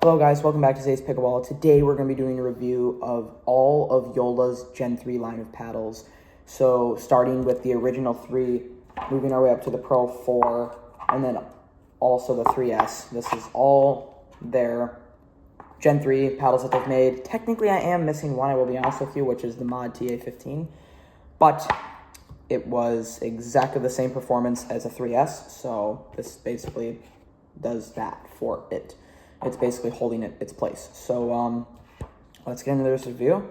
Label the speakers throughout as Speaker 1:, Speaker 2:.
Speaker 1: Hello guys, welcome back to today's Pickleball. Today we're going to be doing a review of all of YOLA's Gen 3 line of paddles. So starting with the original 3, moving our way up to the Pro 4, and then also the 3S. This is all their Gen 3 paddles that they've made. Technically I am missing one, I will be honest with you, which is the Mod TA15. But it was exactly the same performance as a 3S, so this basically does that for it. It's basically holding its place. So let's get into this review.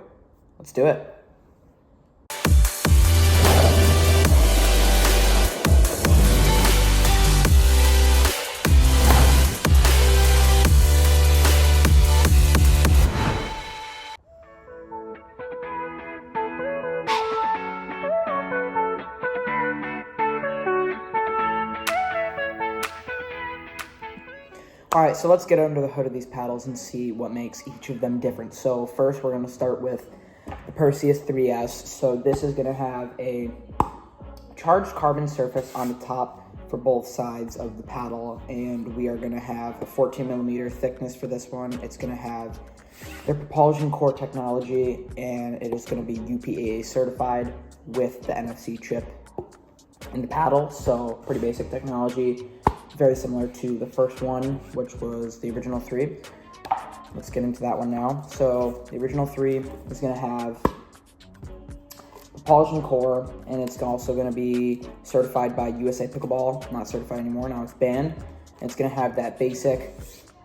Speaker 1: Let's do it. All right, so let's get under the hood of these paddles and see what makes each of them different. So first, we're going to start with the Perseus 3S. So this is going to have a charged carbon surface on the top for both sides of the paddle, and we are going to have a 14 millimeter thickness for this one. It's going to have their propulsion core technology, and it is going to be UPA-A certified with the NFC chip in the paddle. So pretty basic technology. Very similar to the first one, which was the original 3. Let's get into that one now. So the original 3 is going to have propulsion core, and it's also going to be certified by USA Pickleball. Not certified anymore, now it's banned. And it's going to have that basic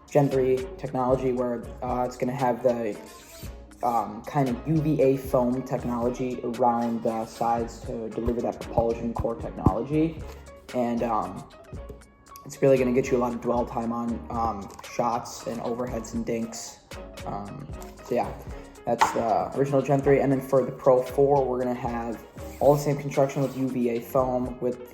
Speaker 1: Gen 3 technology where it's going to have the kind of UVA foam technology around the sides to deliver that propulsion core technology. And it's really going to get you a lot of dwell time on shots and overheads and dinks. So yeah, that's the original Gen 3. And then for the Pro 4, we're going to have all the same construction with UVA foam, with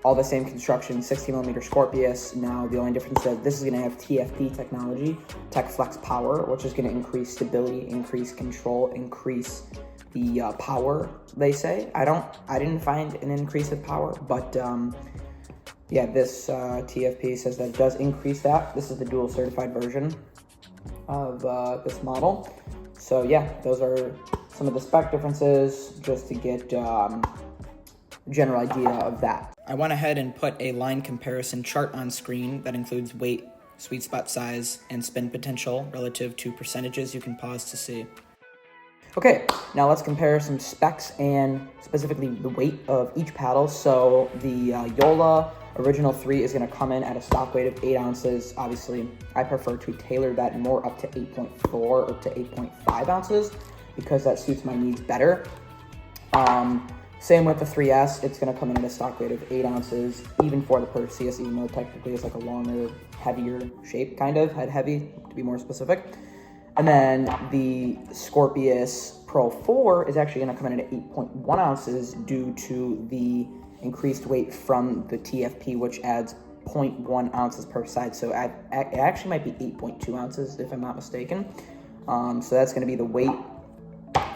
Speaker 1: all the same construction, 60 millimeter Scorpius. Now the only difference is this is going to have TFP technology, TechFlex Power, which is going to increase stability, increase control, increase the power, they say. I didn't find an increase of power, but yeah, this TFP says that it does increase that. This is the dual certified version of this model. So yeah, those are some of the spec differences, just to get a general idea of that. I went ahead and put a line comparison chart on screen that includes weight, sweet spot size, and spin potential relative to percentages. You can pause to see. Okay, now let's compare some specs and specifically the weight of each paddle. So the YOLA original 3 is going to come in at a stock weight of 8 ounces. Obviously, I prefer to tailor that more up to 8.4 or to 8.5 ounces because that suits my needs better. Same with the 3S, it's going to come in at a stock weight of 8 ounces, even for the Perseus, even though technically it's like a longer, heavier shape, kind of, head heavy, to be more specific. And then the Scorpius Pro 4 is actually going to come in at 8.1 ounces due to the increased weight from the TFP, which adds 0.1 ounces per side. So it actually might be 8.2 ounces, if I'm not mistaken. So that's going to be the weight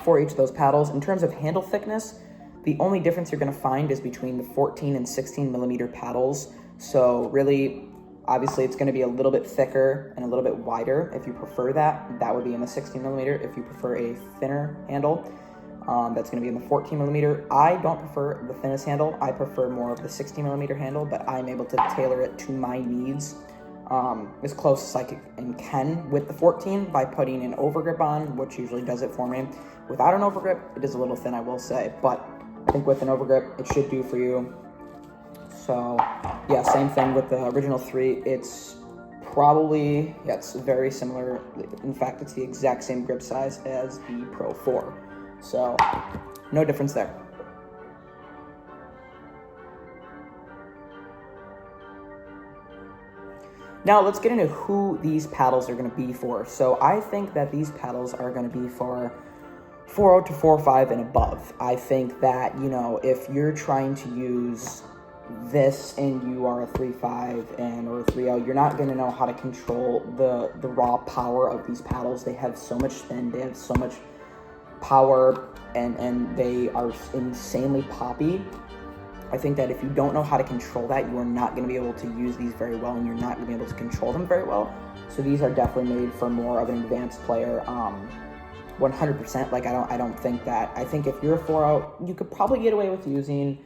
Speaker 1: for each of those paddles. In terms of handle thickness, the only difference you're going to find is between the 14 and 16 millimeter paddles. So really, obviously, it's going to be a little bit thicker and a little bit wider. If you prefer that, that would be in the 16 millimeter. If you prefer a thinner handle, that's going to be in the 14 millimeter. I don't prefer the thinnest handle. I prefer more of the 16 millimeter handle, but I'm able to tailor it to my needs as close as I can with the 14 by putting an overgrip on, which usually does it for me. Without an overgrip, it is a little thin, I will say, but I think with an overgrip, it should do for you. So yeah, same thing with the original 3. It's probably, yeah, it's very similar. In fact, it's the exact same grip size as the Pro 4. So no difference there. Now let's get into who these paddles are going to be for. So I think that these paddles are going to be for 4.0 to 4.5 and above. I think that, you know, if you're trying to use this and you are a 3.5 and or a 3.0, you're not going to know how to control the raw power of these paddles. They have so much spin, they have so much power, and they are insanely poppy. I think that if you don't know how to control that, you are not going to be able to use these very well, and you're not going to be able to control them very well. So these are definitely made for more of an advanced player. 100%. Like I don't think that. I think if you're a 4-out, you could probably get away with using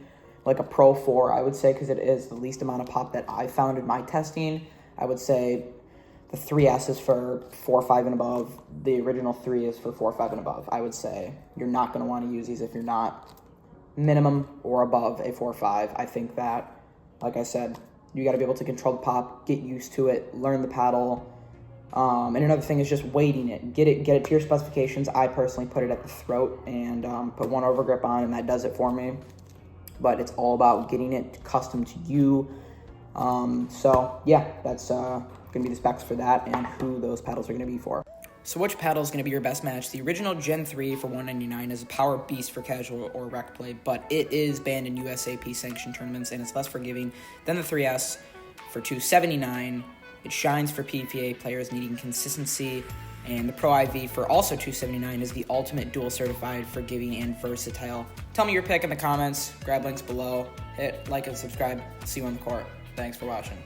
Speaker 1: like a Pro 4, I would say, because it is the least amount of pop that I found in my testing. I would say the 3S is for 4-5 and above. The original 3 is for 4-5 and above. I would say you're not going to want to use these if you're not minimum or above a 4-5. I think that, like I said, you got to be able to control the pop, get used to it, learn the paddle. And another thing is just weighting it. Get it to your specifications. I personally put it at the throat and put one overgrip on, and that does it for me. But it's all about getting it custom to you. So yeah, that's gonna be the specs for that and who those paddles are gonna be for. So which paddle is going to be your best match? The original Gen 3 for $199 is a power beast for casual or rec play, but it is banned in USAP sanctioned tournaments, and it's less forgiving than the 3S for $279. It shines for PPA players needing consistency, and the Pro IV for also $279 is the ultimate dual certified, forgiving, and versatile. Tell me your pick in the comments. Grab links below. Hit like and subscribe. See you on the court. Thanks for watching.